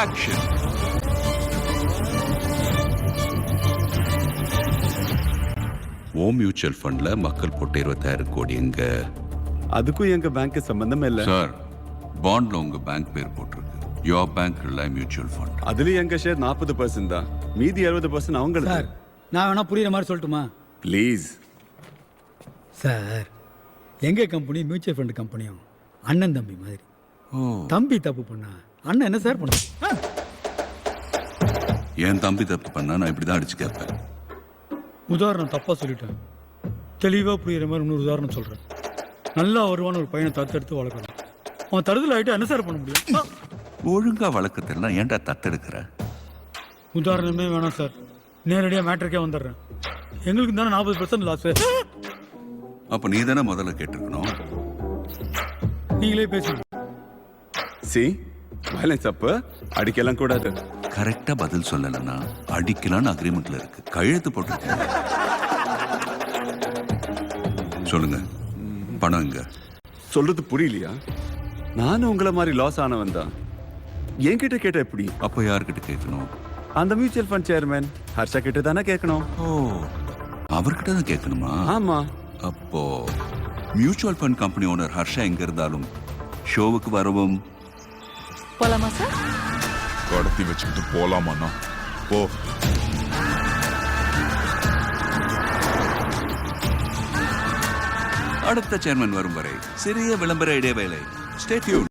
Action. ஓ mutual ஃபண்ட்ல மக்கள் போட்ட 26 கோடி எங்க? அதுக்கும் எங்க பேங்க் சம்பந்தமே இல்ல சார். பாண்ட்ல உங்க பேங்க் பேர் போட்டிருக்கு. யோர் பேங்க் ரிலாய் மியூச்சுவல் ஃபண்ட். அதுலயும் எங்க ஷேர் 40% தான், மீதி 60% சார் அவங்களுக்கு. நான் வேணா புரியுற மாதிரி சொல்லட்டுமா ப்ளீஸ். சார்? எங்க கம்பெனி மியூச்சுவல் ஃபண்ட் கம்பெனியும் அண்ணன் தம்பி மாதிரி. தம்பி தப்பு பண்ணா அண்ணன் என்ன சார் பண்ண? என் தம்பி தப்பு பண்ணா நான் இப்படிதான் அடிச்சு கேட்பேன். உதாரணம் தப்பா சொல்லிட்டேன், தெளிவா புரியுற மாதிரி இன்னொரு உதாரணம் சொல்றேன். நல்லா வருவான ஒரு பையனை தத்தெடுத்து வளர்க்கணும். அவன் தடுதல் ஆகிட்டு என்ன சார் பண்ண முடியும்? ஒழுங்கா வழக்கத்திலாம் ஏன்டா தத்தெடுக்கிற? உதாரணமே வேணாம் சார், நேரடியாக மேட்ருக்கே வந்துடுறேன். எங்களுக்கு தானே 40% லாஸ். அப்ப நீ தானே முதல்ல கேட்டிருக்கணும். நீங்களே பேசுங்க. சி வயலன்ஸ் அப்ப அடிக்கலாம் கூடாது. கரெக்டா பதில் சொல்லலைன்னா அடிக்கலான்னு அக்ரிமெண்ட்ல இருக்கு, கையெழுத்து போட்டு. சொல்லுங்க, பணம் எங்க? சொல்றது புரியலையா? நானும் உங்களை மாதிரி லாஸ் ஆனவன் தான். என்கிட்ட கேட்ட எப்படி? அப்ப யார்கிட்ட கேட்கணும்? அந்த மியூச்சுவல் ஃபண்ட் சேர்மேன் ஹர்ஷா கிட்ட தானே கேட்கணும். ஓ, அவர்கிட்ட தான் கேட்கணுமா? ஆமா. அப்போ mutual fund company owner Harsha எங்க இருந்தாலும் ஷோவுக்கு வரவும். போலாமா சார்? கடத்தி வச்சுக்கிட்டு போலாமாண்ணா? போ. அடுத்த சேர்மன் வரும் வரை சிறிய விளம்பர இடைவேளை. Stay tune.